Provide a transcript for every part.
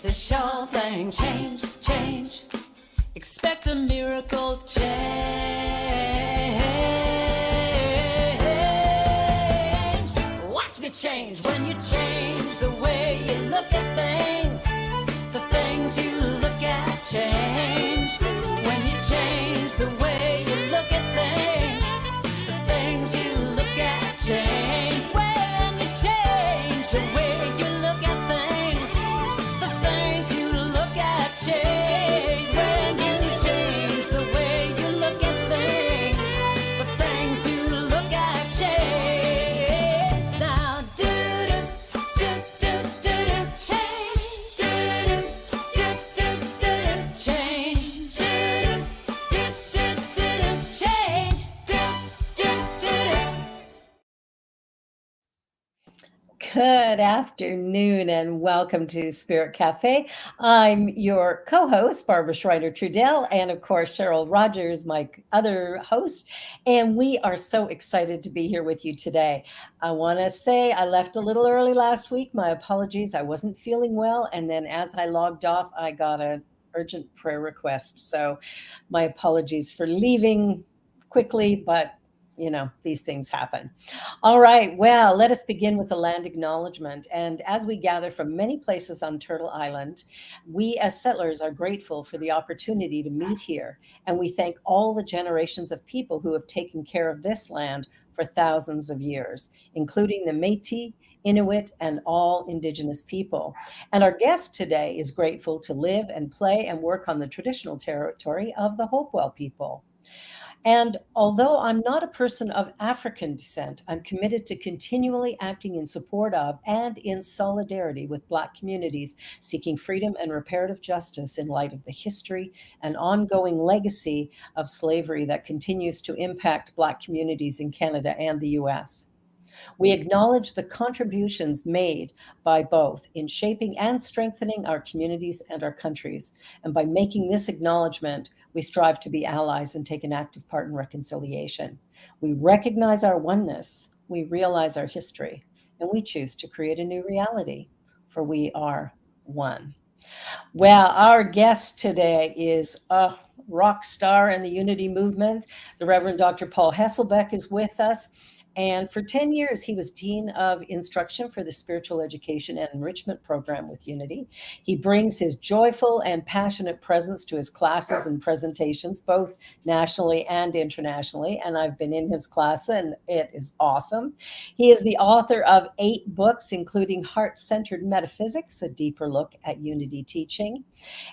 It's a sure thing. Change, change. Expect a miracle change. Watch me change when you change the way you look at things. The things you look at change. When you change the way you look at things, the things you look at change. When you change the way you look at things, the things you look at change. When you change the way you look at things, the things you look at change. Now do do do do do do change. Do do do do do change. Do do do do do change. Do do do. Good afternoon and welcome to Spirit Cafe. I'm your co-host, Barbara Schreiner-Trudell, and of course, Cheryl Rogers, my other host. And we are so excited to be here with you today. I want to say I left a little early last week. My apologies. I wasn't feeling well. And then as I logged off, I got an urgent prayer request. So my apologies for leaving quickly, but you know, these things happen. All right, well, let us begin with the land acknowledgement. And as we gather from many places on Turtle Island, we as settlers are grateful for the opportunity to meet here. And we thank all the generations of people who have taken care of this land for thousands of years, including the Métis, Inuit, and all Indigenous people. And our guest today is grateful to live and play and work on the traditional territory of the Hopewell people. And although I'm not a person of African descent, I'm committed to continually acting in support of and in solidarity with Black communities seeking freedom and reparative justice in light of the history and ongoing legacy of slavery that continues to impact Black communities in Canada and the US. We acknowledge the contributions made by both in shaping and strengthening our communities and our countries. And by making this acknowledgement, we strive to be allies and take an active part in reconciliation. We recognize our oneness, we realize our history, and we choose to create a new reality, for we are one. Well, our guest today is a rock star in the unity movement. The Reverend Dr. Paul Hasselbeck is with us. And for 10 years, he was Dean of Instruction for the Spiritual Education and Enrichment Program with Unity. He brings his joyful and passionate presence to his classes and presentations, both nationally and internationally. And I've been in his class, and it is awesome. He is the author of 8 books, including Heart-Centered Metaphysics, a deeper look at Unity teaching,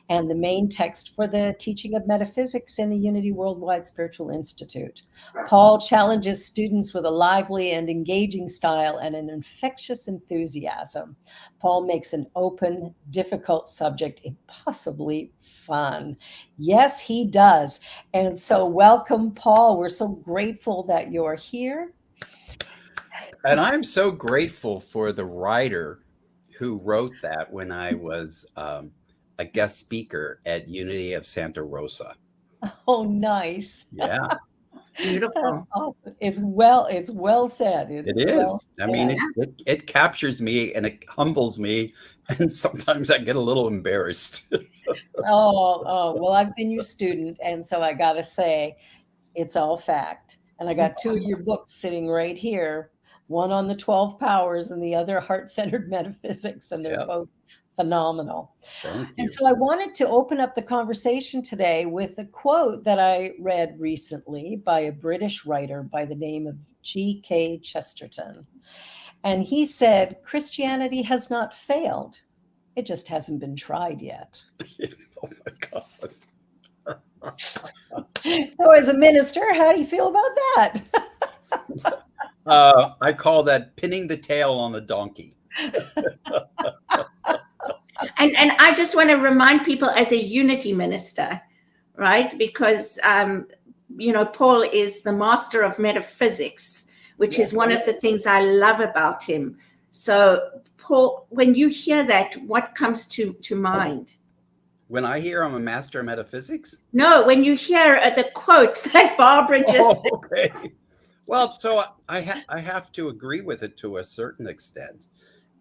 and the main text for the teaching of metaphysics in the Unity Worldwide Spiritual Institute. Paul challenges students with a lively and engaging style and an infectious enthusiasm. Paul makes an open, difficult subject impossibly fun. Yes, he does. And so welcome, Paul. We're so grateful that you're here. And I'm so grateful for the writer who wrote that when I was a guest speaker at Unity of Santa Rosa. Oh, nice. Yeah. Beautiful. Awesome. It's well said. It is. Well I mean, it captures me and it humbles me. And sometimes I get a little embarrassed. Well, I've been your student. And so I got to say, it's all fact. And I got 2 of your books sitting right here, one on the 12 powers and the other Heart-Centered Metaphysics. And they're both phenomenal. Thank you. And so I wanted to open up the conversation today with a quote that I read recently by a British writer by the name of G.K. Chesterton. And he said, "Christianity has not failed. It just hasn't been tried yet." Oh my God. So as a minister, how do you feel about that? I call that pinning the tail on the donkey. And I just want to remind people as a unity minister, right? Because, Paul is the master of metaphysics, which is one of the things I love about him. So, Paul, when you hear that, what comes to mind? When I hear I'm a master of metaphysics? No, when you hear the quote that Barbara just said. Okay. Well, so I have to agree with it to a certain extent.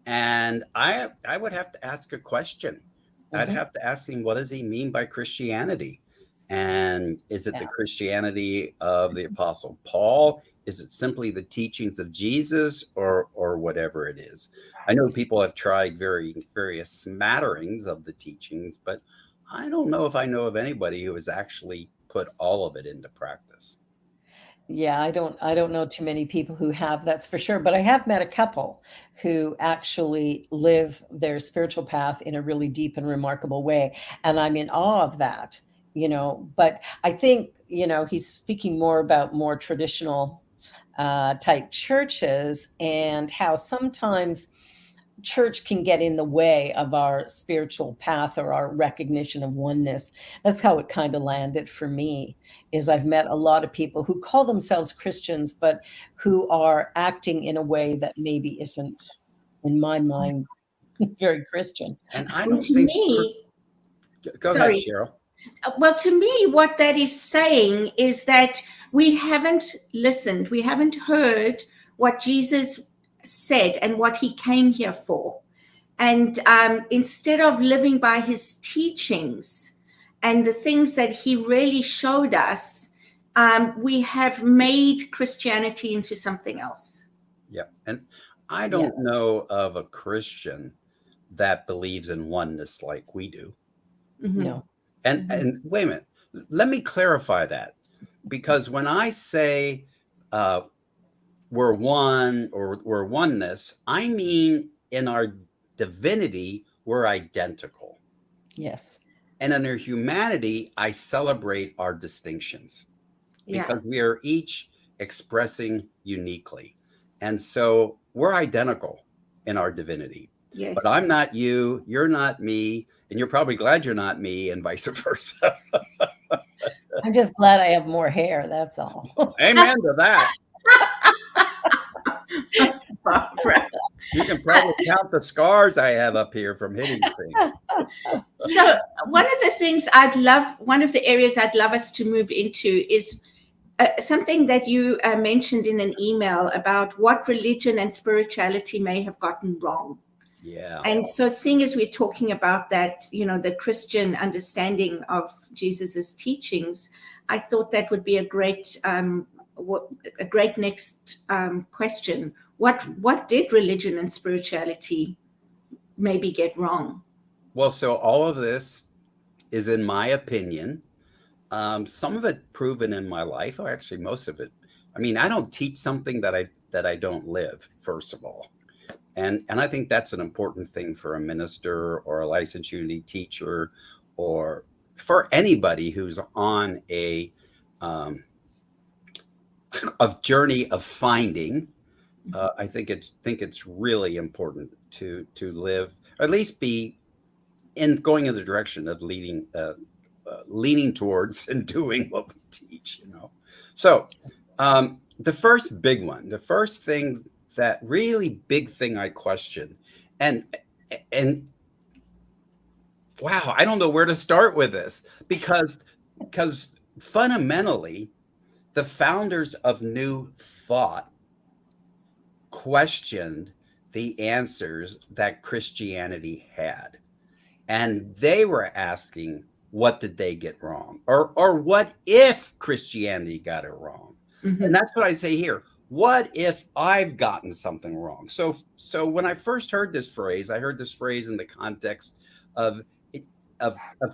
And I would have to ask a question. I'd have to ask him, what does he mean by Christianity? And is it the Christianity of the Apostle Paul? Is it simply the teachings of Jesus, or whatever it is? I know people have tried various smatterings of the teachings, but I don't know if I know of anybody who has actually put all of it into practice. Yeah, I don't know too many people who have, that's for sure. But I have met a couple who actually live their spiritual path in a really deep and remarkable way. And I'm in awe of that, But I think, he's speaking more about more traditional type churches, and how sometimes church can get in the way of our spiritual path or our recognition of oneness. That's how it kind of landed for me. Is I've met a lot of people who call themselves Christians, but who are acting in a way that maybe isn't, in my mind, very Christian. And I And don't to think. me, Go ahead, sorry. Cheryl. Well, to me, what that is saying is that we haven't listened, we haven't heard what Jesus said and what he came here for. And instead of living by his teachings and the things that he really showed us, we have made Christianity into something else. Yeah. And I don't know of a Christian that believes in oneness like we do. No. And wait a minute, let me clarify that, because when I say we're one or we're oneness, I mean in our divinity, we're identical. Yes. And in our humanity, I celebrate our distinctions because we are each expressing uniquely. And so we're identical in our divinity. Yes. But I'm not you, you're not me, and you're probably glad you're not me, and vice versa. I'm just glad I have more hair, that's all. Amen to that. Barbara. You can probably count the scars I have up here from hitting things. So one of the areas I'd love us to move into is something that you mentioned in an email about what religion and spirituality may have gotten wrong. Yeah. And so seeing as we're talking about that, the Christian understanding of Jesus's teachings, I thought that would be a great next question. What did religion and spirituality maybe get wrong? Well, so all of this is, in my opinion, some of it proven in my life, or actually most of it. I mean, I don't teach something that I don't live, first of all. And I think that's an important thing for a minister or a licensed unity teacher, or for anybody who's on a journey of finding. I think it's really important to live, or at least be going in the direction of leaning towards and doing what we teach. So the first thing, that really big thing I question, and wow, I don't know where to start with this, because fundamentally, the founders of New Thought questioned the answers that Christianity had. And they were asking, what did they get wrong? Or what if Christianity got it wrong? Mm-hmm. And that's what I say here. What if I've gotten something wrong? So when I first heard this phrase, I heard this phrase in the context of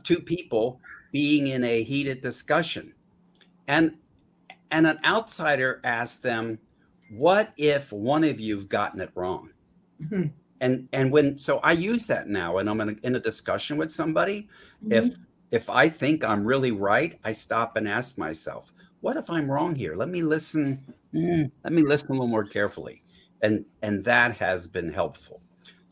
two people being in a heated discussion. And an outsider asked them, what if one of you've gotten it wrong? Mm-hmm. And so I use that now when I'm in a discussion with somebody. Mm-hmm. If I think I'm really right, I stop and ask myself, what if I'm wrong here? Let me listen. Let me listen a little more carefully. And that has been helpful.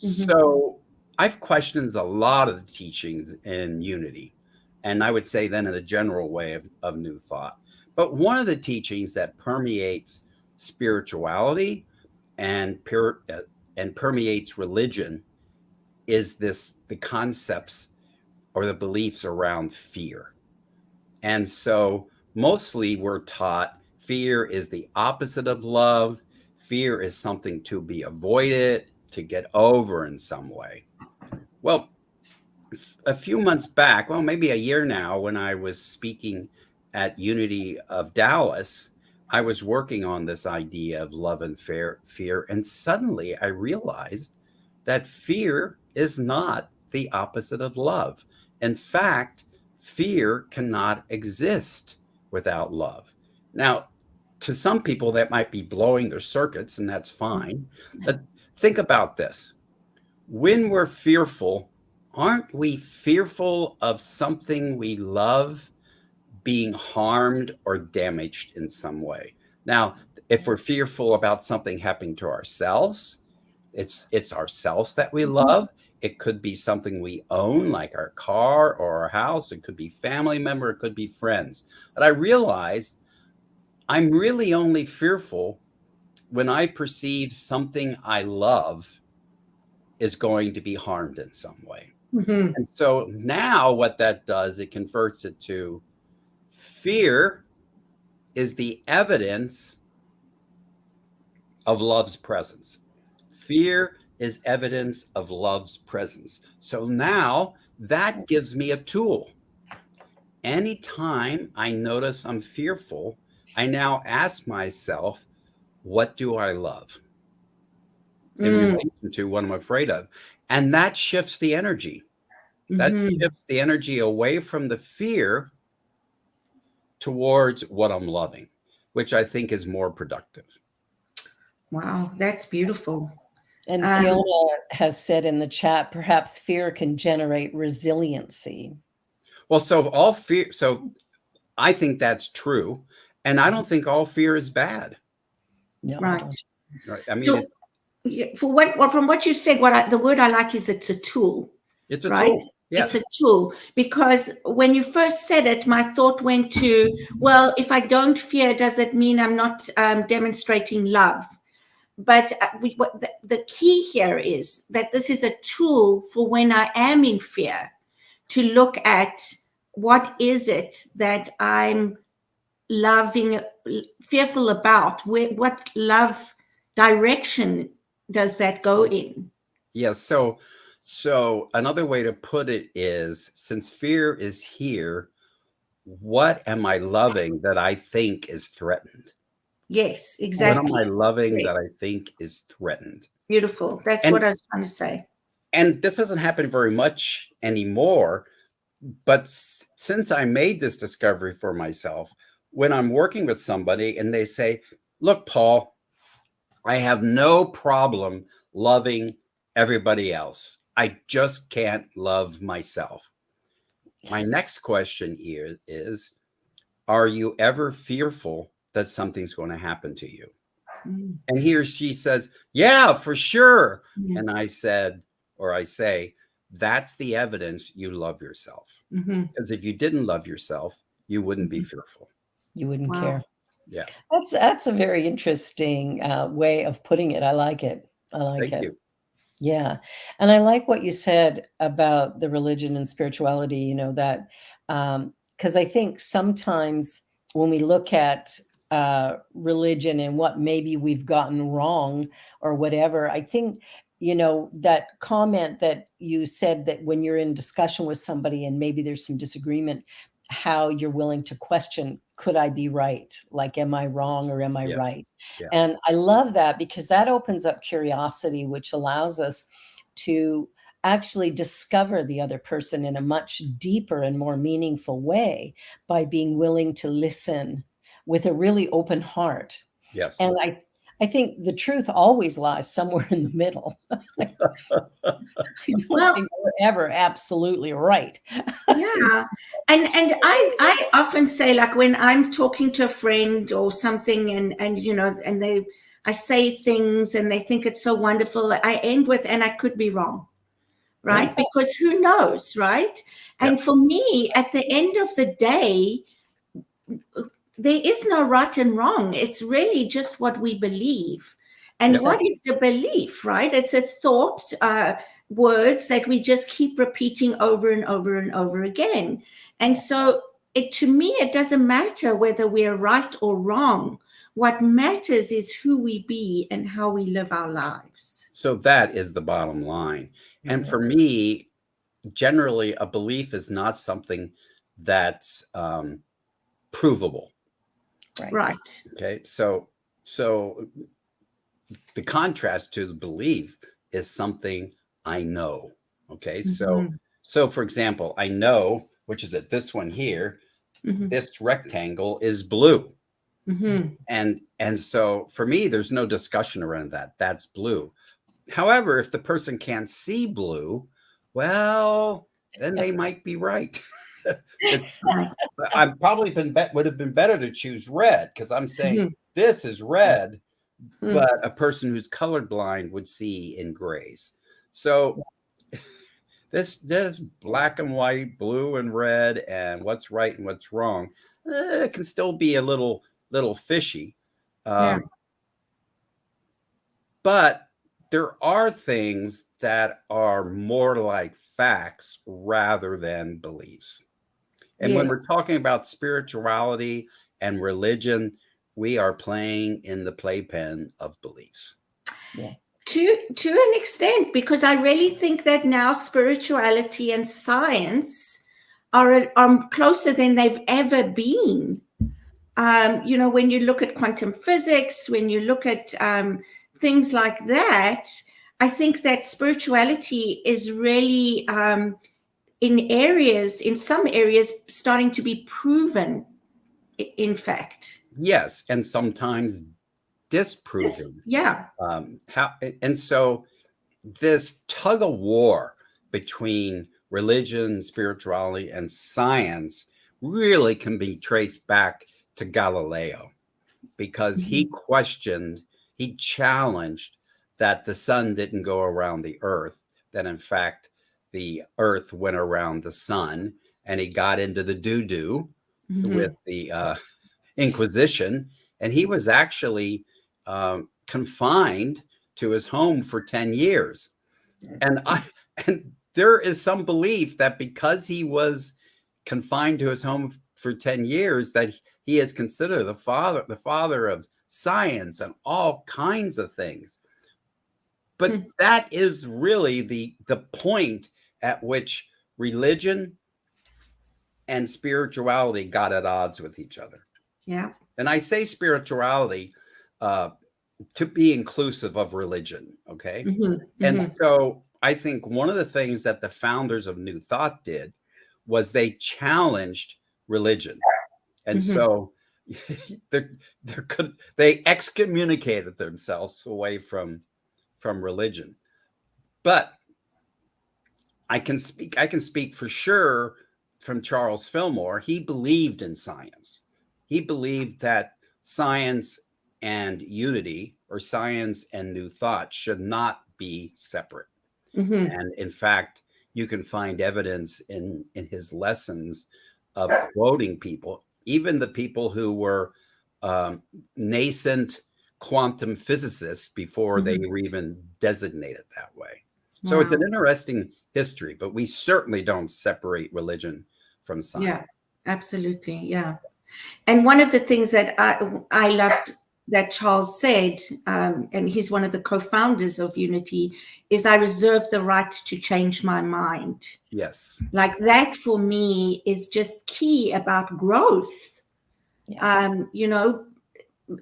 Mm-hmm. So I've questioned a lot of the teachings in unity, and I would say then in a general way of New Thought. But one of the teachings that permeates spirituality and permeates religion is the concepts or the beliefs around fear. And so mostly we're taught fear is the opposite of love. Fear is something to be avoided, to get over in some way. Well, a few months back, well, maybe a year now, when I was speaking at Unity of Dallas, I was working on this idea of love and fear. And suddenly I realized that fear is not the opposite of love. In fact, fear cannot exist without love. Now, to some people, that might be blowing their circuits, and that's fine. But think about this. When we're fearful, aren't we fearful of something we love being harmed or damaged in some way? Now, if we're fearful about something happening to ourselves, it's ourselves that we love. It could be something we own, like our car or our house. It could be family member. It could be friends. But I realized I'm really only fearful when I perceive something I love is going to be harmed in some way. Mhm. And so now what that does, it converts it to fear is the evidence of love's presence. Fear is evidence of love's presence. So now that gives me a tool. Anytime I notice I'm fearful, I now ask myself, what do I love in relation to what I'm afraid of? And that shifts the energy. That shifts the energy away from the fear towards what I'm loving, which I think is more productive. Wow, that's beautiful. And Fiona has said in the chat, perhaps fear can generate resiliency. Well, so all fear, so I think that's true. And I don't think all fear is bad. No, I Right. don't. Right? I mean, So, from what you said, the word I like is it's a tool, it's a right? tool. Yes. It's a tool, because when you first said it, my thought went to, well, if I don't fear, does it mean I'm not demonstrating love? But the key here is that this is a tool for when I am in fear, to look at what is it that I'm fearful about. What love direction does that go in? Yes. So another way to put it is, since fear is here, what am I loving that I think is threatened? Yes, What exactly. am I loving Yes. that I think is threatened? Beautiful. That's And what I was trying to say. and this doesn't happen very much anymore, but since I made this discovery for myself, when I'm working with somebody and they say, look, Paul, I have no problem loving everybody else. I just can't love myself. My next question is, are you ever fearful that something's going to happen to you? Mm. And he or she says, yeah, for sure. Yeah. And I say, that's the evidence you love yourself. Mm-hmm. Because if you didn't love yourself, you wouldn't be fearful. You wouldn't Wow. care. Yeah. That's a very interesting way of putting it. I like it. I like Thank it. you. Yeah. And I like what you said about the religion and spirituality, you know, that because I think sometimes when we look at religion and what maybe we've gotten wrong or whatever, I think, you know, that comment that you said, that when you're in discussion with somebody and maybe there's some disagreement, how you're willing to question, could I be right? Like, am I wrong or am I Yeah. right? Yeah. And I love that, because that opens up curiosity, which allows us to actually discover the other person in a much deeper and more meaningful way by being willing to listen with a really open heart. Yes. And I think the truth always lies somewhere in the middle. I don't Well, think we're ever absolutely right. yeah. And I often say, like, when I'm talking to a friend or something, and you know, and I say things and they think it's so wonderful, I end with, and I could be wrong, right? Yeah. Because who knows, right? And Yeah. for me, at the end of the day, there is no right and wrong. It's really just what we believe. And Yeah. what is the belief, right? It's a thought, words that we just keep repeating over and over and over again. And so to me, it doesn't matter whether we're right or wrong. What matters is who we be and how we live our lives. So that is the bottom line. And for Yes. me, generally a belief is not something that's provable. Right. Okay, so the contrast to the belief is something I know. Okay, so for example, I know, which is at this one here, this rectangle is blue. And so for me, there's no discussion around that. That's blue. However, if the person can't see blue, well, then they might be right. I've probably would have been better to choose red, because I'm saying this is red, but a person who's colorblind would see in grays. So this black and white, blue and red, and what's right and what's wrong, it can still be a little fishy. But there are things that are more like facts rather than beliefs. And when we're talking about spirituality and religion, we are playing in the playpen of beliefs. Yes. To an extent, because I really think that now spirituality and science are closer than they've ever been. When you look at quantum physics, when you look at things like that, I think that spirituality is really in some areas starting to be proven, in fact. Yes, and sometimes disproven. Yeah. And so this tug of war between religion, spirituality, and science really can be traced back to Galileo, because he challenged that the sun didn't go around the earth, that in fact the earth went around the sun, and he got into the doo-doo with the Inquisition, and he was actually confined to his home for 10 years. And there is some belief that because he was confined to his home for 10 years, that he is considered the father of science and all kinds of things. But that is really the point at which religion and spirituality got at odds with each other. Yeah. And I say spirituality to be inclusive of religion. Okay. And so I think one of the things that the founders of New Thought did was they challenged religion. And so they excommunicated themselves away from religion. But I can speak for sure from Charles Fillmore. He believed in science. He believed that science and unity, or science and New Thought, should not be separate. And in fact, you can find evidence in his lessons of quoting people, even the people who were nascent quantum physicists before they were even designated that way. So it's an interesting history, but we certainly don't separate religion from science. Yeah, absolutely. Yeah. And one of the things that I loved that Charles said, and he's one of the co-founders of Unity, is I reserve the right to change my mind. Yes. Like that for me is just key about growth.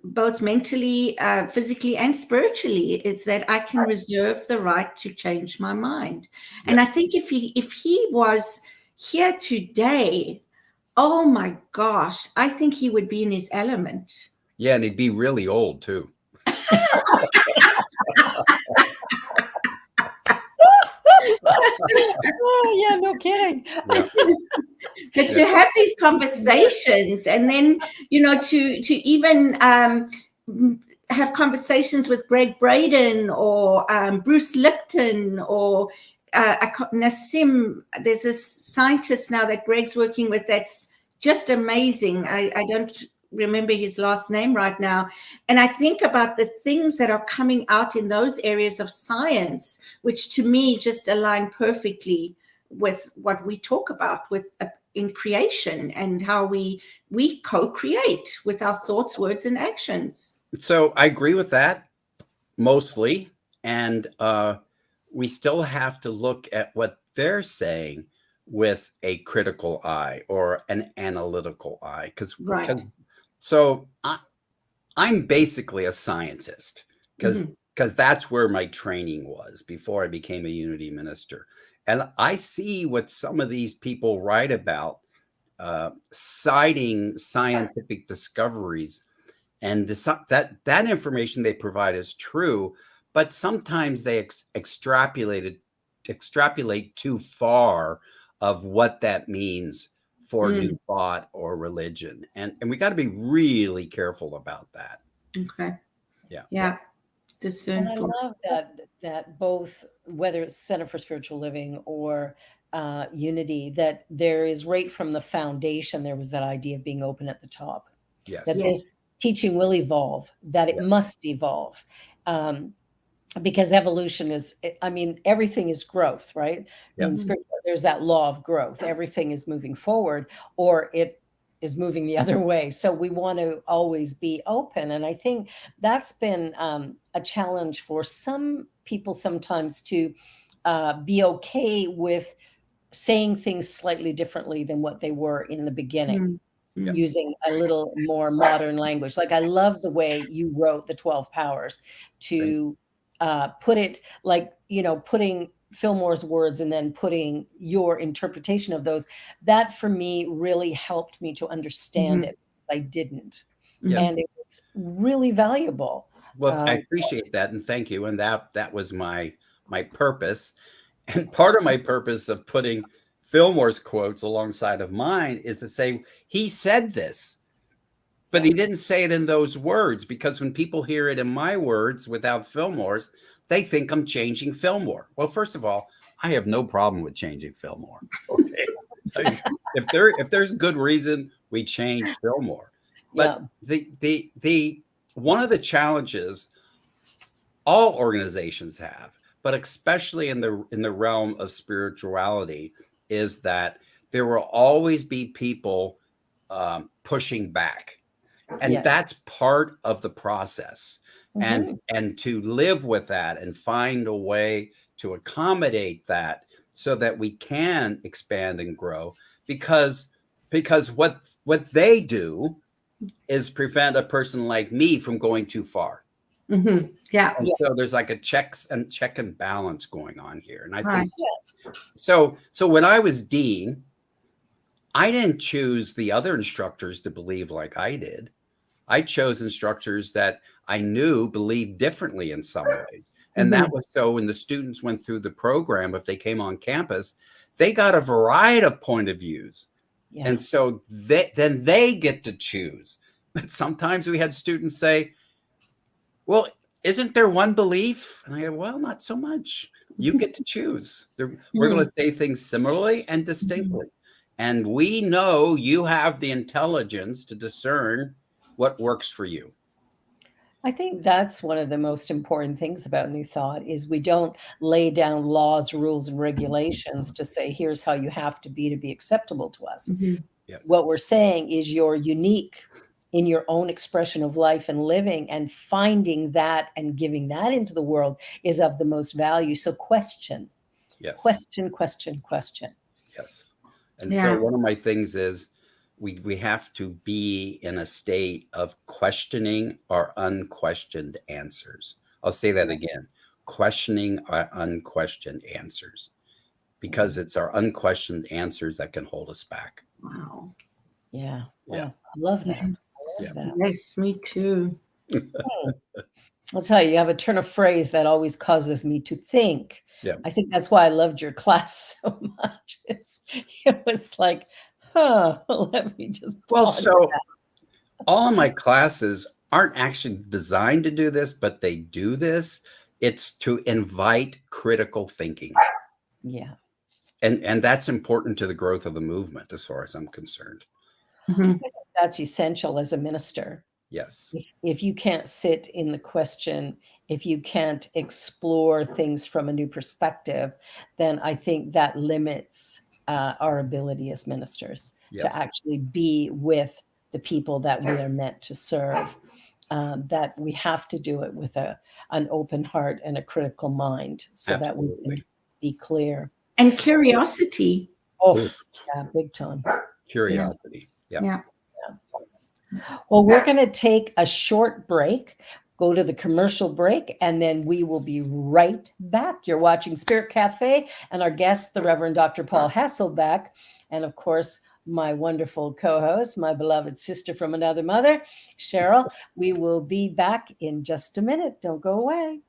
Both mentally, physically, and spiritually, is that I can reserve the right to change my mind. Yeah. And I think if he was here today, oh my gosh, I think he would be in his element. Yeah, and he'd be really old too. Oh, yeah, no kidding. Yeah. But to have these conversations, and then, to even have conversations with Greg Braden or Bruce Lipton or Nassim. There's this scientist now that Greg's working with that's just amazing. I don't remember his last name right now. And I think about the things that are coming out in those areas of science, which to me just align perfectly with what we talk about in creation, and how we co-create with our thoughts, words, and actions. So I agree with that mostly. And we still have to look at what they're saying with a critical eye or an analytical eye. Right. So I'm basically a scientist because that's where my training was before I became a unity minister. And I see what some of these people write about, citing scientific discoveries, and that information they provide is true, but sometimes they extrapolate too far of what that means for new thought or religion, and we got to be really careful about that. Okay. Yeah. Yeah. And I love that both, whether it's Center for Spiritual Living or Unity, that there is right from the foundation, there was that idea of being open at the top. Yes. That this teaching will evolve, that it must evolve. Because evolution is, I mean, everything is growth, right? In spiritual, there's that law of growth. Everything is moving forward, or it is moving the other way. So we want to always be open. And I think that's been a challenge for some people sometimes to be okay with saying things slightly differently than what they were in the beginning. Using a little more modern language. Like I love the way you wrote the 12 powers to put it like, putting Fillmore's words and then putting your interpretation of those. That for me really helped me to understand it. I didn't. And it was really valuable. Well, I appreciate that, and thank you. And that was my purpose. And part of my purpose of putting Fillmore's quotes alongside of mine is to say, he said this, but he didn't say it in those words, because when people hear it in my words without Fillmore's, they think I'm changing Fillmore. Well, first of all, I have no problem with changing Fillmore. Okay. If there's good reason, we change Fillmore. But the one of the challenges all organizations have, but especially in the realm of spirituality, is that there will always be people pushing back, and that's part of the process. And to live with that and find a way to accommodate that so that we can expand and grow, because what they do is prevent a person like me from going too far. Yeah. And so there's like a check and balance going on here. And I think so when I was dean, I didn't choose the other instructors to believe like I did. I chose instructors that I knew believed differently in some ways. And that was so when the students went through the program, if they came on campus, they got a variety of point of views. And so then they get to choose. But sometimes we had students say, well, isn't there one belief? And I go, well, not so much. You get to choose. We're going to say things similarly and distinctly. And we know you have the intelligence to discern what works for you. I think that's one of the most important things about New Thought is we don't lay down laws, rules, and regulations to say, here's how you have to be acceptable to us. What we're saying is you're unique in your own expression of life and living, and finding that and giving that into the world is of the most value. So question. Question. Yes. And so one of my things is we have to be in a state of questioning our unquestioned answers. I'll say that again, questioning our unquestioned answers, because it's our unquestioned answers that can hold us back. Wow. Yeah. I love that. Yes, me too. I'll tell you, you have a turn of phrase that always causes me to think. I think that's why I loved your class so much. It was like, let me just. Well, so all of my classes aren't actually designed to do this, but they do this. It's to invite critical thinking. Yeah. And that's important to the growth of the movement, as far as I'm concerned. That's essential as a minister. Yes. If you can't sit in the question, if you can't explore things from a new perspective, then I think that limits our ability as ministers to actually be with the people that we are meant to serve. That we have to do it with an open heart and a critical mind, so that we can be clear. And curiosity. Oh, yeah, big time. Curiosity. Yeah. Yeah. Well, we're going to take a short break, go to the commercial break, and then we will be right back. You're watching Spirit Cafe, and our guest, the Reverend Dr. Paul Hasselbeck, and of course, my wonderful co-host, my beloved sister from another mother, Cheryl. We will be back in just a minute. Don't go away.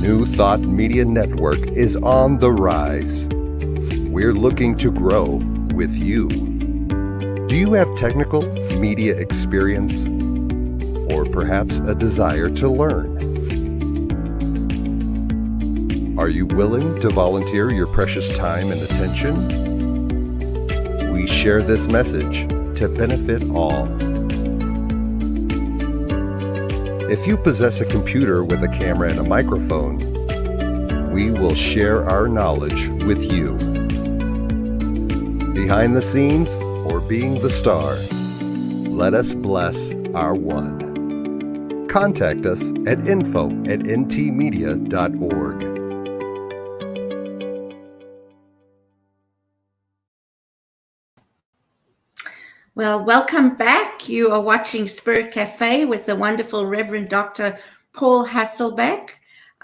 New Thought Media Network is on the rise. We're looking to grow with you. Do you have technical media experience or perhaps a desire to learn? Are you willing to volunteer your precious time and attention? We share this message to benefit all. If you possess a computer with a camera and a microphone, we will share our knowledge with you. Behind the scenes or being the star, let us bless our one. Contact us at info@ntmedia.org. Well, welcome back. You are watching Spirit Cafe with the wonderful Reverend Dr. Paul Hasselbeck.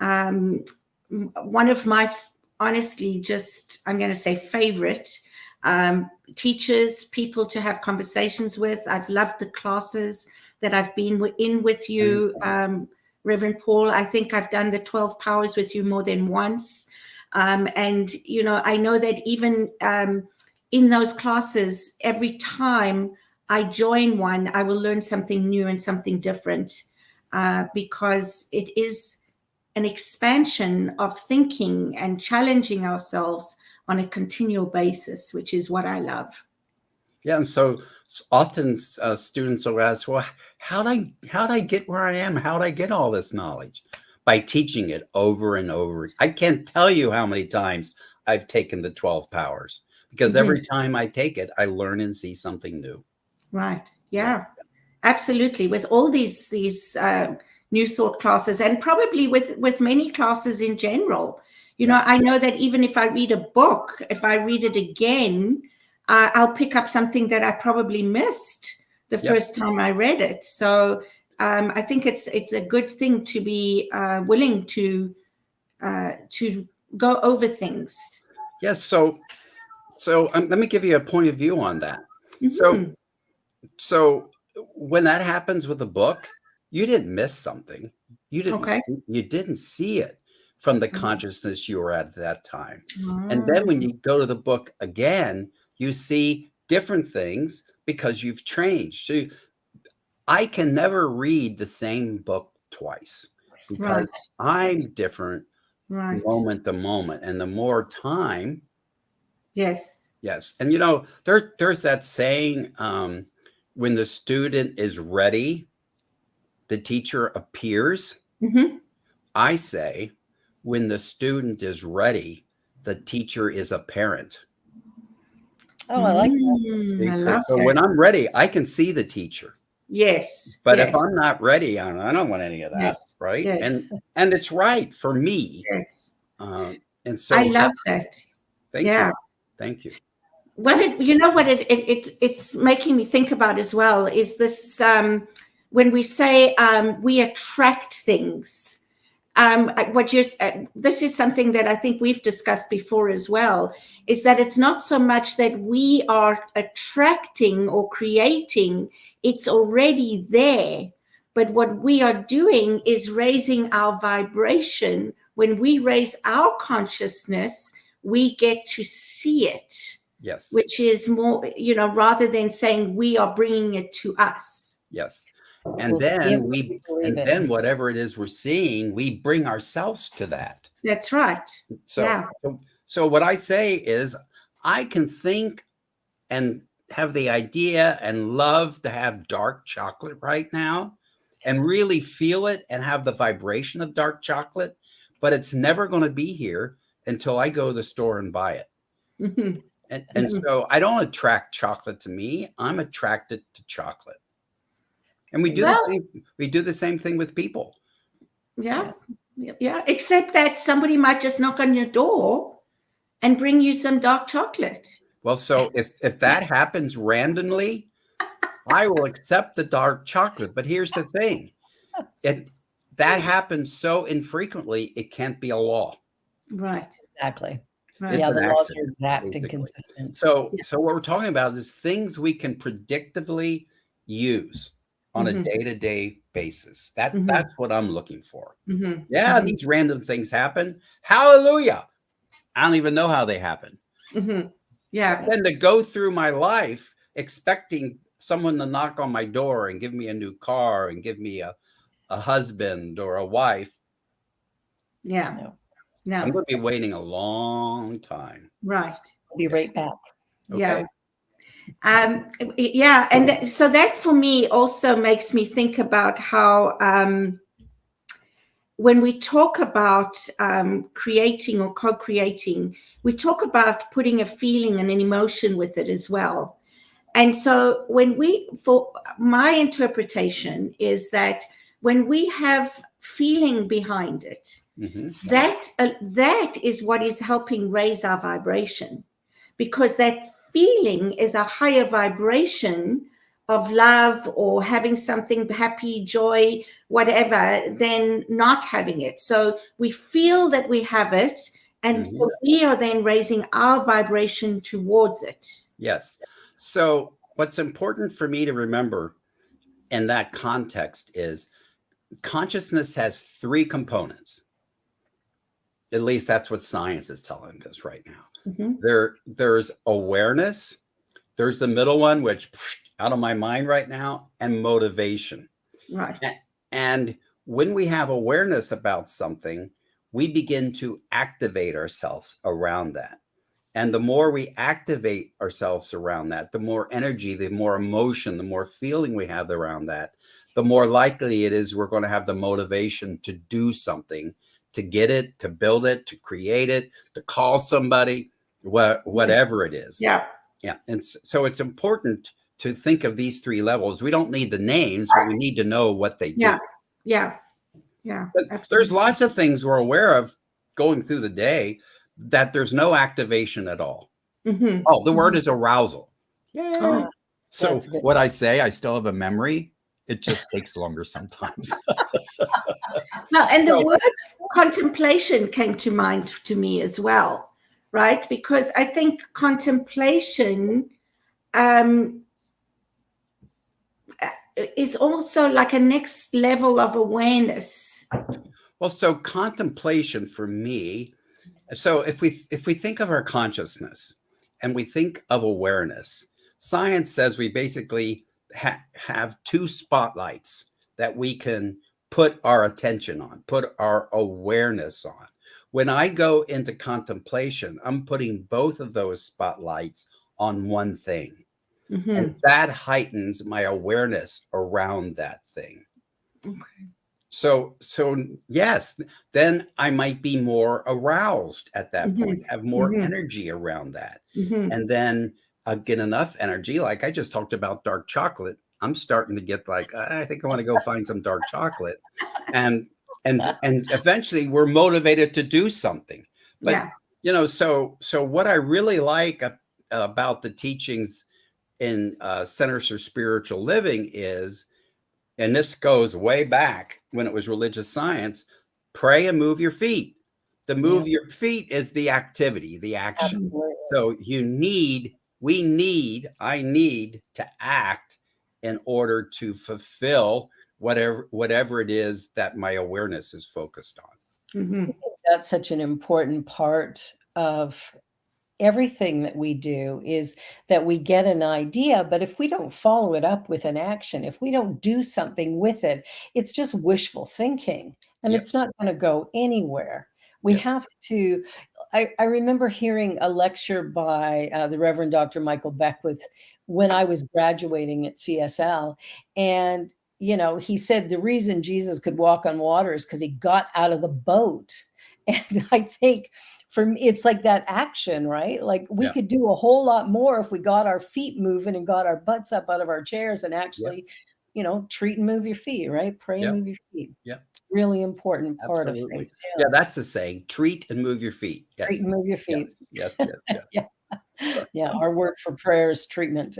One of my, honestly, just, I'm going to say favorite teachers, people to have conversations with. I've loved the classes that I've been in with you, Reverend Paul. I think I've done the 12 powers with you more than once. And, you know, I know that even in those classes, every time I join one, I will learn something new and something different because it is an expansion of thinking and challenging ourselves on a continual basis, which is what I love. Yeah, and so often students will ask, well, how'd I get where I am? How'd I get all this knowledge? By teaching it over and over. I can't tell you how many times I've taken the 12 powers. Because every time I take it, I learn and see something new. Right. Yeah, absolutely. With all these New Thought classes, and probably with many classes in general, you know, I know that even if I read a book, if I read it again, I'll pick up something that I probably missed the first time I read it. So I think it's a good thing to be willing to go over things. Yes. So let me give you a point of view on that. Mm-hmm. So when that happens with a book, you didn't miss something. You didn't see it from the consciousness you were at that time. And then when you go to the book again, you see different things because you've changed. So I can never read the same book twice because I'm different moment to moment. And the more time. Yes. And, you know, there's that saying, when the student is ready, the teacher appears. Mm-hmm. I say, when the student is ready, the teacher is apparent. Oh, I like that. So when I'm ready, I can see the teacher. Yes. But Yes. if I'm not ready, I don't want any of that, Yes. right? Yes. And it's right for me. Yes. And so I love that. thank Yeah. you. Thank you. What it's making me think about as well is this when we say we attract things. This is something that I think we've discussed before as well, is that it's not so much that we are attracting or creating, it's already there. But what we are doing is raising our vibration. When we raise our consciousness, we get to see it, Yes. which is more, rather than saying we are bringing it to us. Yes. And We'll see it then when we believe it. whatever it is we're seeing, we bring ourselves to that. That's right. So, Yeah. so what I say is I can think and have the idea and love to have dark chocolate right now and really feel it and have the vibration of dark chocolate, but it's never going to be here until I go to the store and buy it. Mhm. And so I don't attract chocolate to me. I'm attracted to chocolate. And we do the same thing with people. Yeah. Yeah. Except that somebody might just knock on your door and bring you some dark chocolate. Well, so if that happens randomly, I will accept the dark chocolate. But here's the thing. That happens so infrequently, it can't be a law. Right. Exactly. Right. Yeah, It's the an laws are accident, exact and basically. consistent. So what we're talking about is things we can predictively use on a day-to-day basis. That's what I'm looking for. Yeah, these random things happen. Hallelujah. I don't even know how they happen. Yeah. Then to go through my life expecting someone to knock on my door and give me a new car and give me a husband or a wife. Yeah. No. I'm going to be waiting a long time. Right. We'll be right back. Okay. Yeah. And so that for me also makes me think about how when we talk about creating or co-creating, we talk about putting a feeling and an emotion with it as well. And so for my interpretation is that when we have feeling behind it, that is what is helping raise our vibration, because that feeling is a higher vibration of love or having something happy, joy, whatever, than not having it. So we feel that we have it, and so we are then raising our vibration towards it. Yes. So what's important for me to remember in that context is consciousness has three components. At least that's what science is telling us right now. There's awareness. There's the middle one, which out of my mind right now, and motivation. Right. And when we have awareness about something, we begin to activate ourselves around that. And the more we activate ourselves around that, the more energy, the more emotion, the more feeling we have around that, the more likely it is we're going to have the motivation to do something, to get it, to build it, to create it, to call somebody, whatever it is. Yeah. Yeah. And so it's important to think of these three levels. We don't need the names, but we need to know what they do. Yeah. Yeah. Yeah. But there's lots of things we're aware of going through the day that there's no activation at all. Oh, the word is arousal. Yeah. So what I say, I still have a memory. It just takes longer sometimes. Well, and the word contemplation came to mind to me as well, right? Because I think contemplation is also like a next level of awareness. Well, so contemplation for me, so if we think of our consciousness and we think of awareness, science says we basically have two spotlights that we can put our attention on, put our awareness on. When I go into contemplation, I'm putting both of those spotlights on one thing. And that heightens my awareness around that thing. Okay. So yes, then I might be more aroused at that point, have more energy around that. And then I get enough energy, like I just talked about dark chocolate, I'm starting to get like, I think I want to go find some dark chocolate. And eventually we're motivated to do something. But Yeah. so what I really like about the teachings in Centers for Spiritual Living is, and this goes way back when it was religious science, pray and move your feet. The move your feet is the activity, the action. Absolutely. So I need to act in order to fulfill whatever it is that my awareness is focused on. Mm-hmm. That's such an important part of everything that we do, is that we get an idea, but if we don't follow it up with an action, if we don't do something with it, it's just wishful thinking, and Yep. it's not going to go anywhere. We Yep. have to. I remember hearing a lecture by the Reverend Dr. Michael Beckwith when I was graduating at CSL, and he said the reason Jesus could walk on water is because he got out of the boat. And I think for me, it's like that action, right? Like we could do a whole lot more if we got our feet moving and got our butts up out of our chairs and actually, treat and move your feet, right? Pray and move your feet. Yeah. Really important part of Absolutely. things. Yeah, that's the saying. Treat and move your feet. Yes. Treat and move your feet. Yes. Yeah. Our word for prayer is treatment.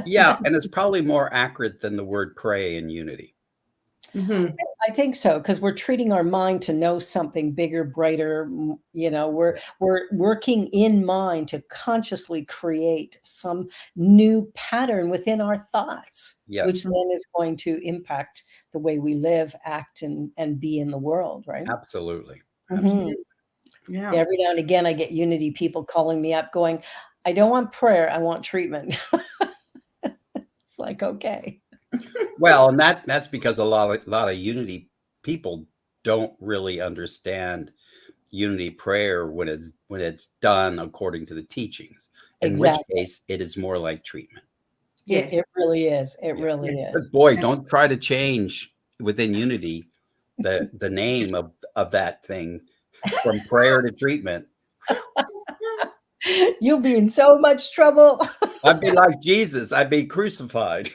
Yeah, and it's probably more accurate than the word pray in unity. Mm-hmm. I think so, because we're treating our mind to know something bigger, brighter. We're working in mind to consciously create some new pattern within our thoughts, which then is going to impact the way we live, act, and be in the world, right? Absolutely. Yeah. Every now and again, I get unity people calling me up going, I don't want prayer, I want treatment. It's like, okay. Well, and that's because a lot of unity people don't really understand unity prayer when it's done according to the teachings. In which case, it is more like treatment. Yes. It really is. It really is. But boy, don't try to change within unity the name of that thing from prayer to treatment. You'll be in so much trouble. I'd be like Jesus. I'd be crucified.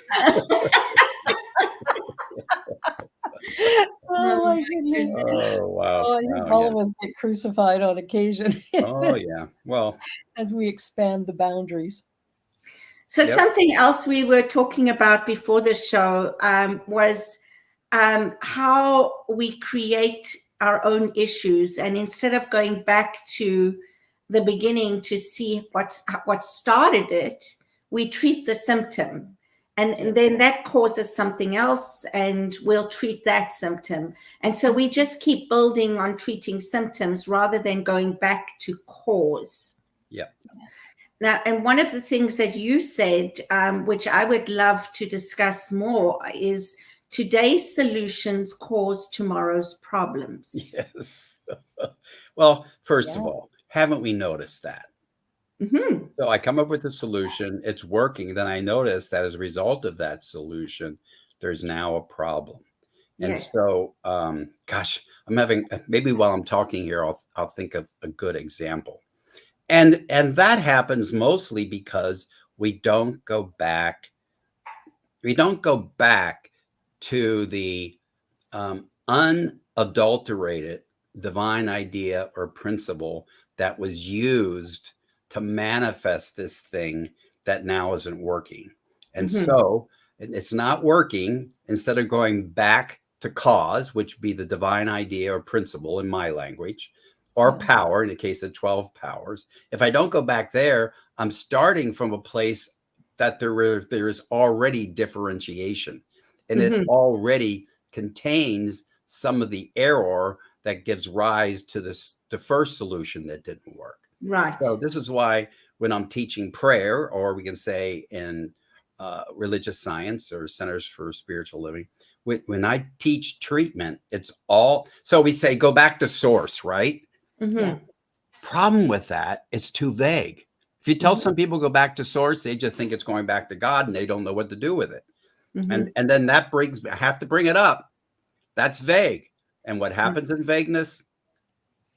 Oh my goodness. Oh, wow. Oh, I think all of us get crucified on occasion. Oh, yeah. Well, as we expand the boundaries. So something else we were talking about before the show was how we create our own issues. And instead of going back to the beginning to see what started it, we treat the symptom. And then that causes something else, and we'll treat that symptom. And so we just keep building on treating symptoms rather than going back to cause. Yeah. Now, and one of the things that you said, which I would love to discuss more, is today's solutions cause tomorrow's problems. Yes. Well, first of all, haven't we noticed that? Mm-hmm. So I come up with a solution, it's working. Then I notice that as a result of that solution, there's now a problem. And so, gosh, I'm having, maybe while I'm talking here, I'll think of a good example. And that happens mostly because we don't go back to the unadulterated divine idea or principle that was used to manifest this thing that now isn't working. And so it's not working. Instead of going back to cause, which would be the divine idea or principle in my language, or power in the case of 12 powers, if I don't go back there, I'm starting from a place that there is already differentiation, and it already contains some of the error that gives rise to the first solution that didn't work. Right. So this is why when I'm teaching prayer, or we can say in religious science or Centers for Spiritual Living, when I teach treatment, it's all, so we say, go back to source, right? Problem with that, it's too vague. If you tell some people go back to source, they just think it's going back to God and they don't know what to do with it. And then that brings, I have to bring it up. That's vague. And what happens in vagueness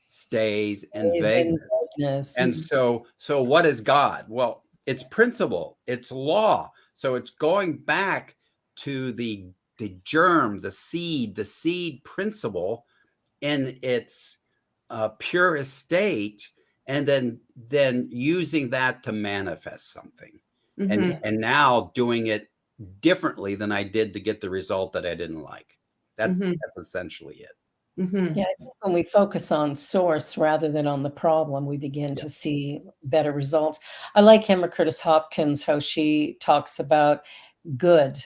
stays in vagueness. And so what is God? Well, it's principle, it's law. So it's going back to the germ, the seed principle in its purest state, and then using that to manifest something, Mhm. and now doing it differently than I did to get the result that I didn't like. That's essentially it. Mhm. Yeah, I think when we focus on source rather than on the problem, we begin to see better results. I like Emma Curtis Hopkins, how she talks about good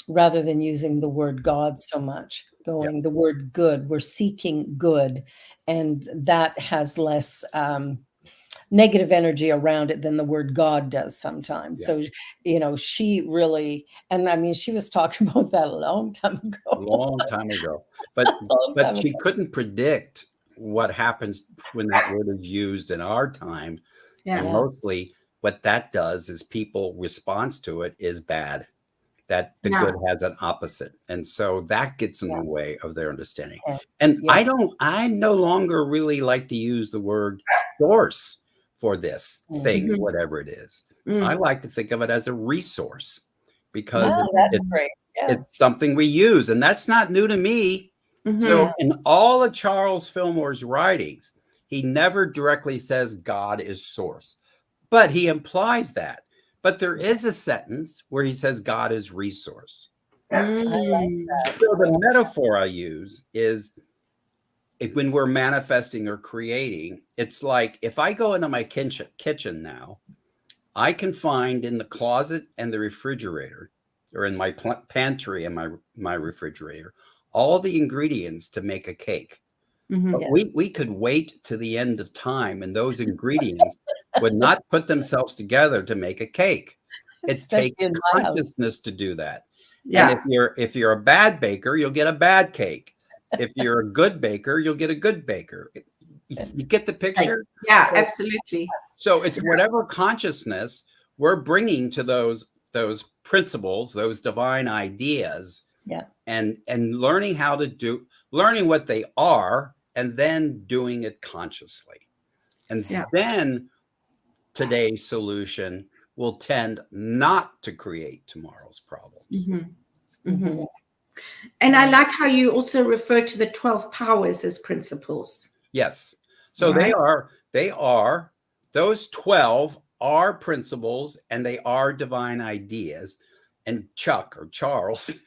rather than using the word God so much, going the word good. We're seeking good, and that has less negative energy around it than the word God does sometimes. Yeah. So, she really, and I mean, she was talking about that a long time A ago. long time ago, but Long time she ago. couldn't predict what happens when that word is used in our time. And Yeah. mostly what that does is people response to it is bad, that the Yeah. good has an opposite. And so that gets in the way of their understanding. Yeah. And Yeah. I no longer really like to use the word source for this thing, Mhm. whatever it is. Mm. I like to think of it as a resource, because Oh, that's great. Yeah. it's something we use, and that's not new to me. Mhm. So in all of Charles Fillmore's writings, he never directly says God is source, but he implies that. But there is a sentence where he says God is resource. Mm. So the metaphor I use is, when we're manifesting or creating, it's like if I go into my kitchen now, I can find in the closet and the refrigerator, or in my pantry and my refrigerator, all the ingredients to make a cake. Mhm. But we could wait to the end of time, and those ingredients would not put themselves together to make a cake. It Especially takes in my house. consciousness to do that. Yeah. And if you're a bad baker, you'll get a bad cake. If you're a good baker, you'll get a good baker. You get the picture? Yeah, absolutely. So it's whatever consciousness we're bringing to those principles, those divine ideas, Yeah. and learning how to learning what they are, and then doing it consciously. And then today's solution will tend not to create tomorrow's problems. Mhm. Mhm. Mhm. And I like how you also refer to the 12 powers as principles. Yes. So Right. they are those 12 are principles, and they are divine ideas. And Chuck, or Charles,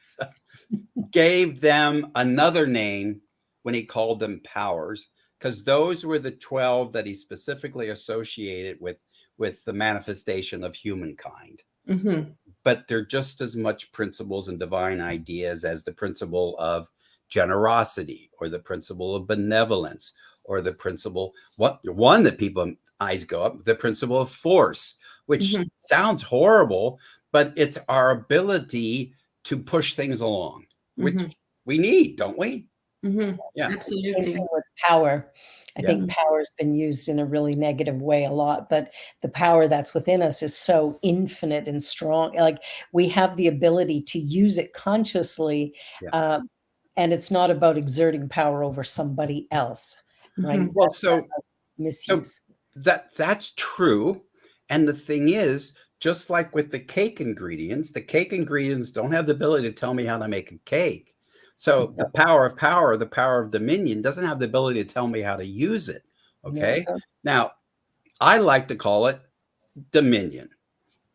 gave them another name when he called them powers, because those were the 12 that he specifically associated with the manifestation of humankind. Mhm. But they're just as much principles and divine ideas as the principle of generosity, or the principle of benevolence, or the principle, one that people eyes go up, the principle of force, which sounds horrible, but it's our ability to push things along, which we need, don't we? Mhm. Yeah. Same Absolutely. thing with power. I Yeah. think power has been used in a really negative way a lot, but the power that's within us is so infinite and strong. Like, we have the ability to use it consciously, Yeah. and it's not about exerting power over somebody else, right? Mhm. Well, That's not about so misuse. that's true. And the thing is, just like with the cake ingredients don't have the ability to tell me how to make a cake. So the power of power, the power of dominion, doesn't have the ability to tell me how to use it. No, Okay. it doesn't. Now, I like to call it dominion.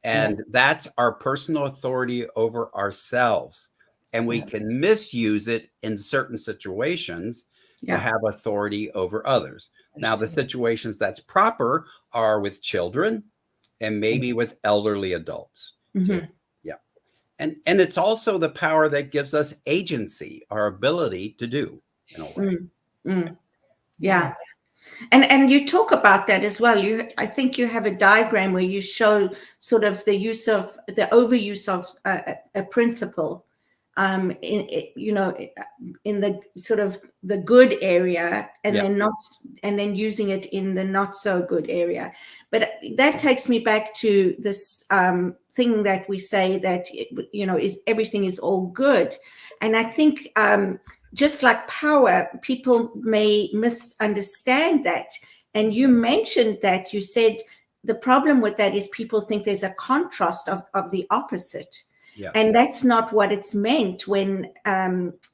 And that's our personal authority over ourselves. And we can misuse it in certain situations to have authority over others. Now, the situations that's proper are with children, and maybe with elderly adults too. Yeah. And it's also the power that gives us agency, our ability to do, in a way. Yeah. And you talk about that as well. I think you have a diagram where you show sort of the overuse of a principle, in the sort of the good area, and then using it in the not so good area. But that takes me back to this thing that we say that is everything is all good, and I think just like power, people may misunderstand that. And you mentioned that, you said the problem with that is people think there's a contrast of the opposite. Yes. And that's not what it's meant when,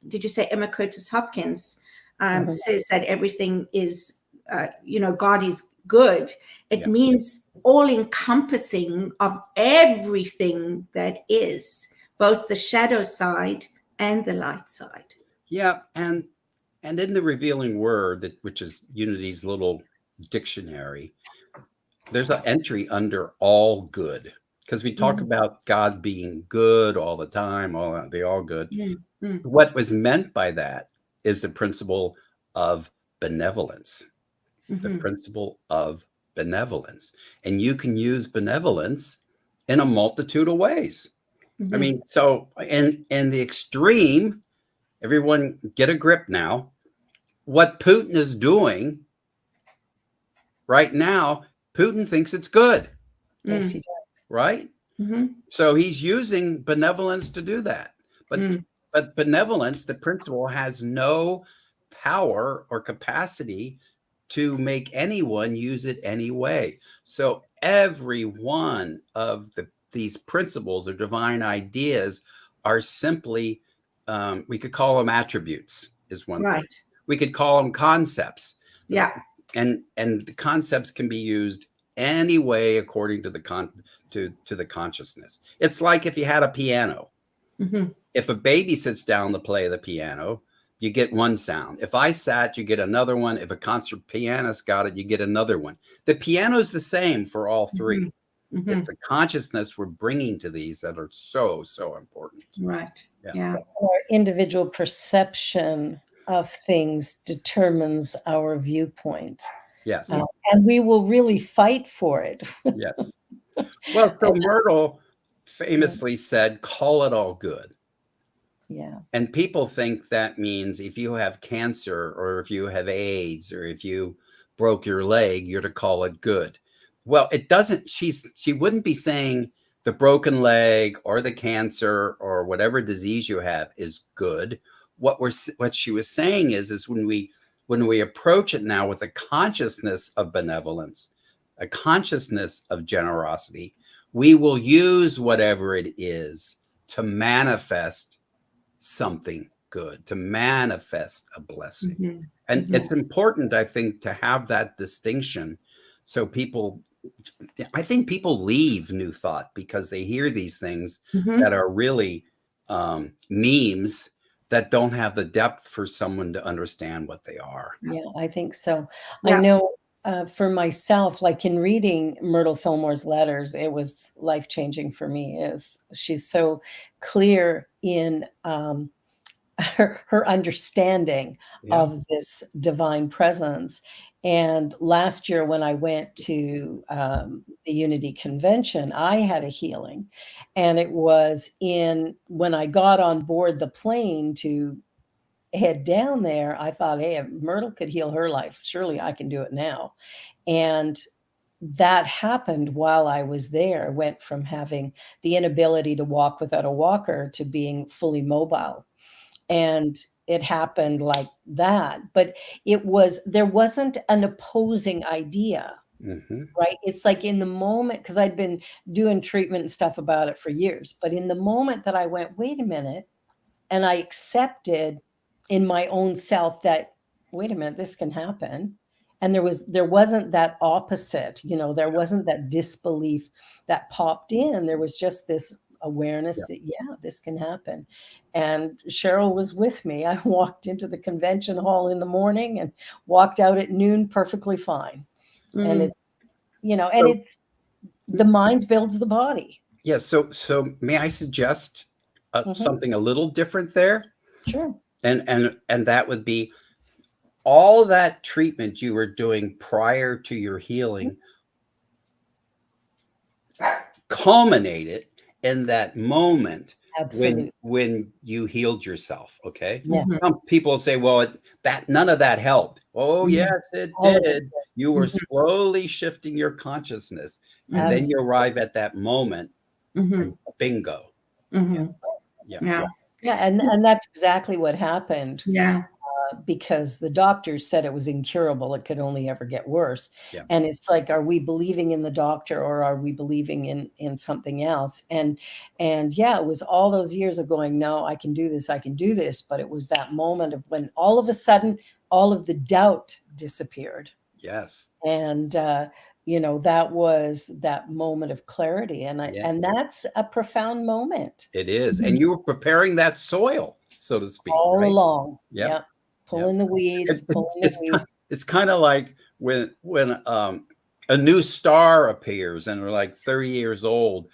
did you say Emma Curtis Hopkins says that everything is, God is good. It means all encompassing of everything that is, both the shadow side and the light side. Yeah. And in the revealing word, which is Unity's little dictionary, there's an entry under all good, because we talk about God being good all the time, all good. What was meant by that is the principle of benevolence, the principle of benevolence. And you can use benevolence in a multitude of ways. I mean, so in the extreme, everyone get a grip now. What Putin is doing right now, Putin thinks it's good. Yes, he does. Right? So he's using benevolence to do that. But benevolence, the principle, has no power or capacity to make anyone use it anyway. So every one of these principles or divine ideas are simply, we could call them attributes, is one thing. We could call them concepts. Yeah. And the concepts can be used any way according to the consciousness. It's like if you had a piano. If a baby sits down to play the piano, you get one sound. If I sat, you get another one. If a concert pianist got it, you get another one. The piano is the same for all three. It's the consciousness we're bringing to these that are so, so important. Right. Yeah. Our individual perception of things determines our viewpoint. Yes. And we will really fight for it. Yes. Well, so Myrtle famously said, call it all good. Yeah. And people think that means if you have cancer or if you have AIDS or if you broke your leg, you're to call it good. Well, it doesn't. She wouldn't be saying the broken leg or the cancer or whatever disease you have is good. What she was saying is when we approach it now with a consciousness of benevolence, a consciousness of generosity, we will use whatever it is to manifest something good, to manifest a blessing. And it's important, I think, to have that distinction. So I think people leave New Thought because they hear these things that are really memes that don't have the depth for someone to understand what they are. Yeah, I think so. Yeah. I know for myself, like in reading Myrtle Fillmore's letters, it was life-changing for me. She's so clear in her understanding of this divine presence. And last year when I went to the Unity Convention, I had a healing. And it was when I got on board the plane to head down there, I thought, hey, if Myrtle could heal her life, surely I can do it now. And that happened while I was there. I went from having the inability to walk without a walker to being fully mobile. And it happened like that. But there wasn't an opposing idea, right? It's like in the moment, because I'd been doing treatment and stuff about it for years. But in the moment that I went, wait a minute, and I accepted in my own self that, wait a minute, this can happen. And there wasn't that opposite, there wasn't that disbelief that popped in. There was just this awareness that, this can happen. And Cheryl was with me. I walked into the convention hall in the morning and walked out at noon perfectly fine. And it's, it's the mind builds the body. Yeah. So may I suggest something a little different there? Sure. And that would be all that treatment you were doing prior to your healing culminated in that moment. Absolutely. when you healed yourself. Okay. Yeah. Some people say, well, none of that helped. Oh, yes, it did. You were slowly shifting your consciousness. And then you arrive at that moment. Bingo. Yeah. And that's exactly what happened. Yeah. because the doctors said it was incurable. It could only ever get worse. Yeah. And it's like, are we believing in the doctor or are we believing in something else? And yeah, it was all those years of going, no, I can do this. I can do this. But it was that moment of when all of a sudden, all of the doubt disappeared. Yes. And, that was that moment of clarity. And Yeah. and that's a profound moment. It is. And you were preparing that soil, so to speak. All right? along. Yep. Yeah. Pulling the weeds, It's kind of like when a new star appears and they're like 30 years old,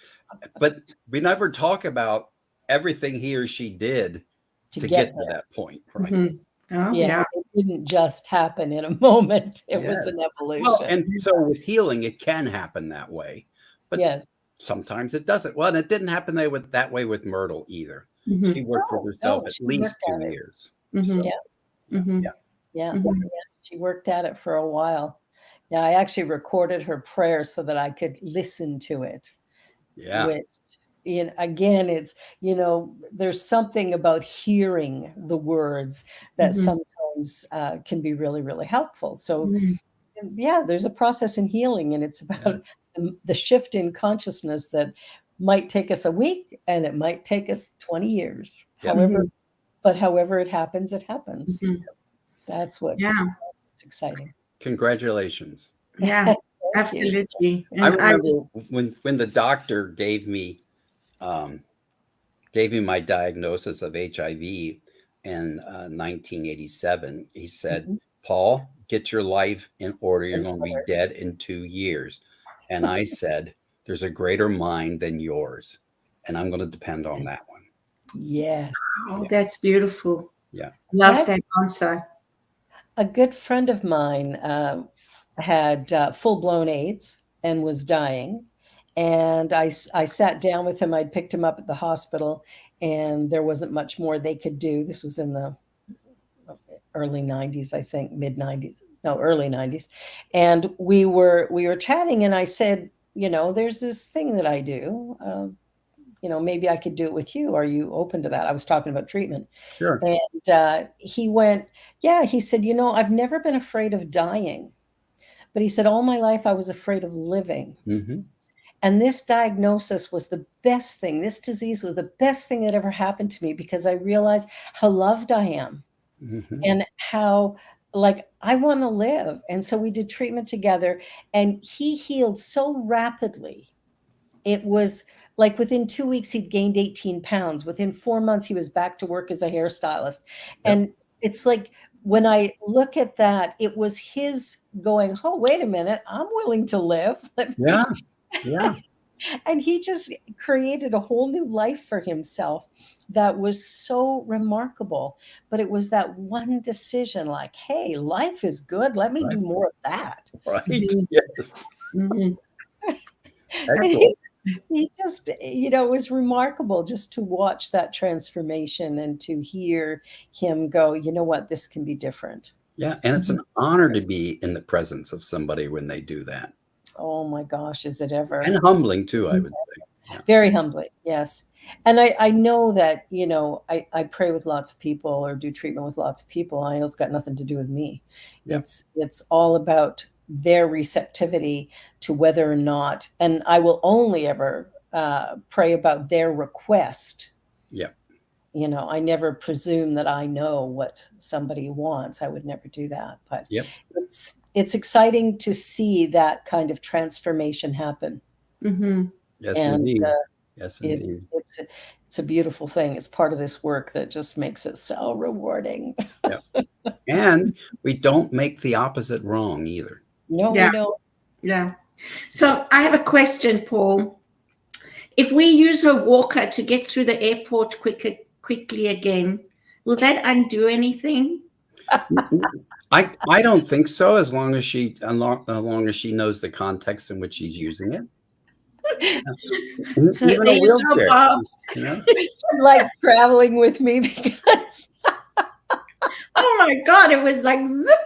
but we never talk about everything he or she did to get to that point, right? Mhm. Oh, yeah. It didn't just happen in a moment. It was an Yes. evolution. Well, and so with healing, it can happen that way, but yes. sometimes it doesn't. Well, and it didn't happen that way with Myrtle either. Mhm. She worked with herself at she least worked 2 at it. years. Mhm. So, Mhm. Yeah. Mhm. She worked at it for a while. Yeah, I actually recorded her prayer so that I could listen to it. yeah. Which, again, it's, there's something about hearing the words that Mhm. sometimes can be really, really helpful. So, Mhm. yeah, there's a process in healing, and it's about the shift in consciousness that might take us a week and it might take us 20 years. Yes. However it happens, it happens. Mhm. That's what's Yeah. exciting. Congratulations. Yeah, Thank you. absolutely. I And I remember when the doctor gave me my diagnosis of HIV in 1987. He said, Mhm. Paul, get your life in order. You're going to be dead in 2 years. And I said, there's a greater mind than yours. And I'm going to depend on that one. Yes. Oh, that's beautiful. Yeah. Love that answer. A good friend of mine had full-blown AIDS and was dying. And I sat down with him. I'd picked him up at the hospital, and there wasn't much more they could do. This was in the early 90s, I think, mid 90s. No, early 90s. And we were chatting, and I said, there's this thing that I do. Maybe I could do it with you. Are you open to that? I was talking about treatment. Sure. And he went, yeah, he said, I've never been afraid of dying. But he said, all my life I was afraid of living. Mm-hmm. And this diagnosis was the best thing. This disease was the best thing that ever happened to me, because I realized how loved I am and how, like, I want to live. And so we did treatment together, and he healed so rapidly. It was like within 2 weeks, he'd gained 18 pounds. Within 4 months, he was back to work as a hairstylist. And it's like, when I look at that, it was his going, oh, wait a minute, I'm willing to live. Yeah. Yeah. And he just created a whole new life for himself that was so remarkable. But it was that one decision, like, hey, life is good. Let me do more of that. Right. Yes. Mhm. Excellent. He just, it was remarkable just to watch that transformation and to hear him go, you know what, this can be different. Yeah. And it's an honor to be in the presence of somebody when they do that. Oh my gosh, is it ever? And humbling too, I would say. Yeah. Very humbling, yes. And I know that, I pray with lots of people or do treatment with lots of people. I know it's got nothing to do with me. Yeah. It's all about their receptivity to whether or not, and I will only ever pray about their request. Yeah. I never presume that I know what somebody wants. I would never do that. But it's exciting to see that kind of transformation happen. Mhm. Yes, And, indeed. Yes, indeed. It's a beautiful thing. It's part of this work that just makes it so rewarding. And we don't make the opposite wrong either. No, Yeah. we don't. Yeah. So I have a question, Paul. If we use a walker to get through the airport quickly again, will that undo anything? I don't think so, as long as she knows the context in which she's using it. So Even there a you go, wheelchair, Bobs. Like traveling with me, because Oh my God, it was like zip,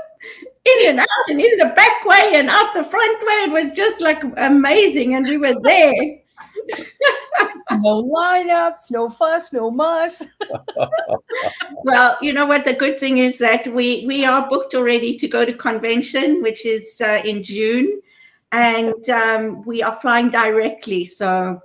in and out and in the back way and out the front way. It was just like amazing. And we were there. No lineups, no fuss, no muss. Well, you know what? The good thing is that we are booked already to go to convention, which is in June, and we are flying directly, so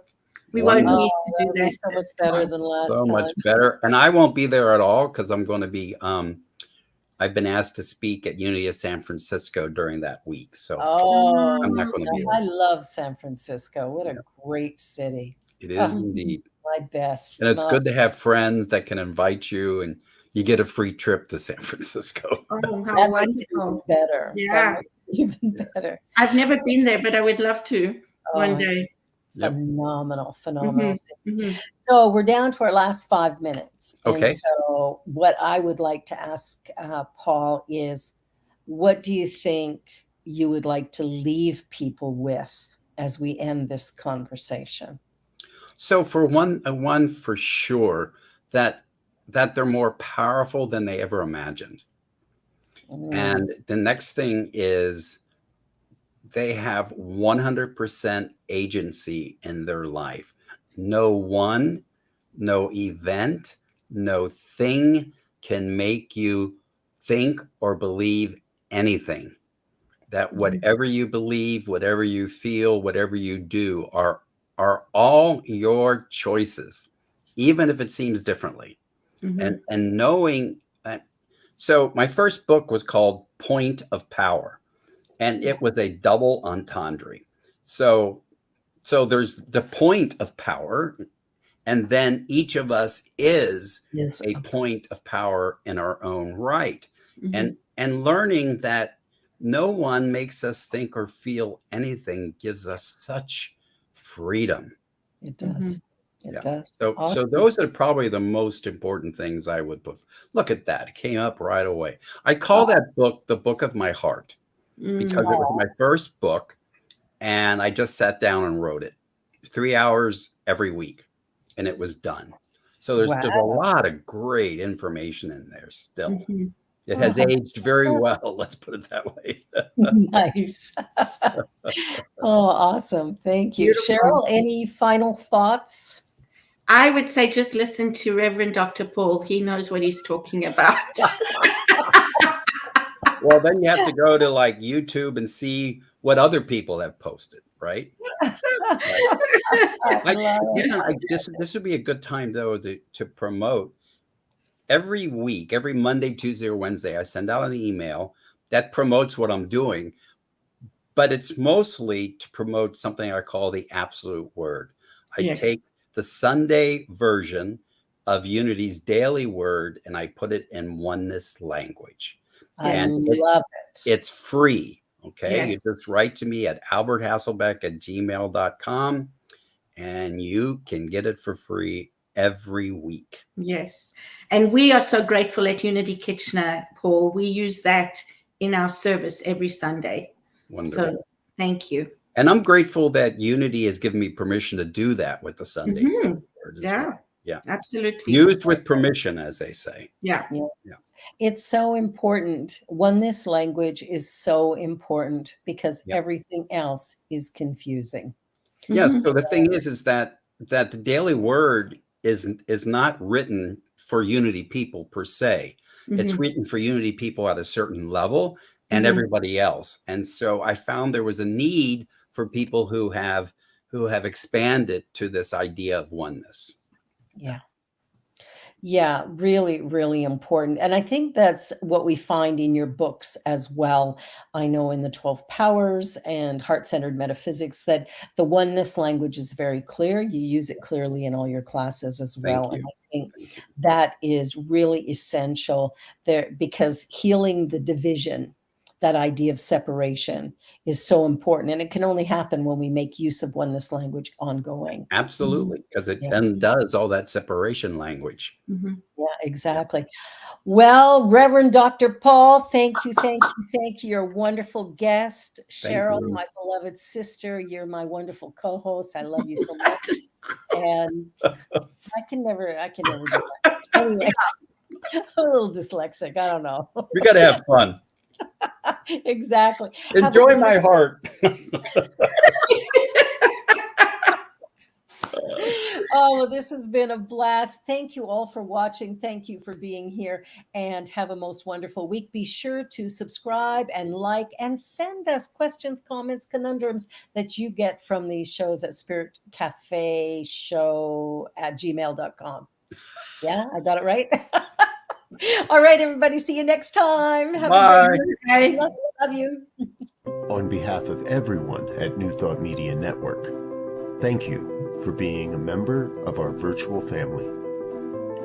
we won't Wonderful. need to do That'll be that. so much this better time. than last So time. much better. And I won't be there at all because I'm going to be, I've been asked to speak at Unity of San Francisco during that week. So Oh, I'm not going to be I there. love San Francisco. What a great city. It is Oh, indeed. my best. And it's good to have friends that can invite you and you get a free trip to San Francisco. Oh, how That makes it wonderful. even better. Yeah. That makes it even better. I've never been there, but I would love to one Oh, day. Yep. phenomenal. Mhm. So we're down to our last 5 minutes. Okay. And so what I would like to ask Paul is, what do you think you would like to leave people with as we end this conversation? So for one for sure that they're more powerful than they ever imagined. And the next thing is they have 100% agency in their life. No one, no event, no thing can make you think or believe anything. That whatever you believe, whatever you feel, whatever you do are all your choices, even if it seems differently. Mhm. And knowing that. So my first book was called Point of Power, and it was a double entendre. So there's the point of power, and then each of us is Yes. a point of power in our own right. Mhm. And learning that no one makes us think or feel anything gives us such freedom. It does. It Yeah. does. So Awesome. those are probably the most important things I would put. Look at that. It came up right away. I call that book the book of my heart because it was my first book, and I just sat down and wrote it 3 hours every week, and it was done. So there's a lot of great information in there still. Mhm. It has aged very well. Let's put it that way. Nice. Oh, awesome. Thank you. Beautiful. Cheryl, any final thoughts? I would say just listen to Reverend Dr. Paul. He knows what he's talking about. Well, then you have to go to like YouTube and see what other people have posted, right? This would be a good time though to promote. Every week, every Monday, Tuesday, or Wednesday, I send out an email that promotes what I'm doing, but it's mostly to promote something I call the absolute word. I take the Sunday version of Unity's daily word and I put it in oneness language. I love it. It's free. Okay. Yes. You just write to me at alberthasselbeck@gmail.com and you can get it for free every week. Yes. And we are so grateful at Unity Kitchener, Paul. We use that in our service every Sunday. Wonderful. So thank you. And I'm grateful that Unity has given me permission to do that with the Sunday word as Yeah. well. Yeah. Absolutely. Used with permission, as they say. Yeah. It's so important. Oneness language is so important because everything else is confusing. Yes. So the thing is that the daily word is not written for Unity people per se. It's written for Unity people at a certain level and everybody else. And so I found there was a need for people who have expanded to this idea of oneness. Yeah, really, really important. And I think that's what we find in your books as well. I know in the 12 Powers and Heart-Centered Metaphysics that the oneness language is very clear. You use it clearly in all your classes as well. And I think that is really essential there because healing the division, that idea of separation, is so important. And it can only happen when we make use of oneness language ongoing. Absolutely, because it undoes all that separation language. Yeah, exactly. Well, Reverend Dr. Paul, thank you, thank you, thank you. You're a wonderful guest. Cheryl, my beloved sister, you're my wonderful co-host. I love you so much. And I can never do that. Anyway, I'm a little dyslexic. I don't know. We got to have fun. Exactly. Enjoy my heart. Oh, well, this has been a blast. Thank you all for watching. Thank you for being here, and have a most wonderful week. Be sure to subscribe and like and send us questions, comments, conundrums that you get from these shows at spiritcafeshow@gmail.com. Yeah, I got it right. All right, everybody. See you next time. Have Bye. a great day. Love you. On behalf of everyone at New Thought Media Network, thank you for being a member of our virtual family.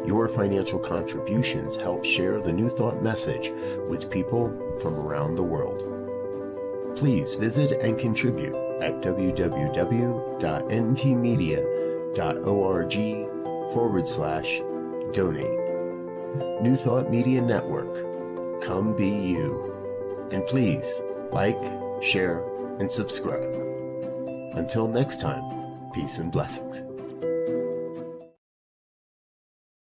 Your financial contributions help share the New Thought message with people from around the world. Please visit and contribute at www.ntmedia.org/donate. New Thought Media Network, come be you. And please like, share, and subscribe. Until next time, peace and blessings.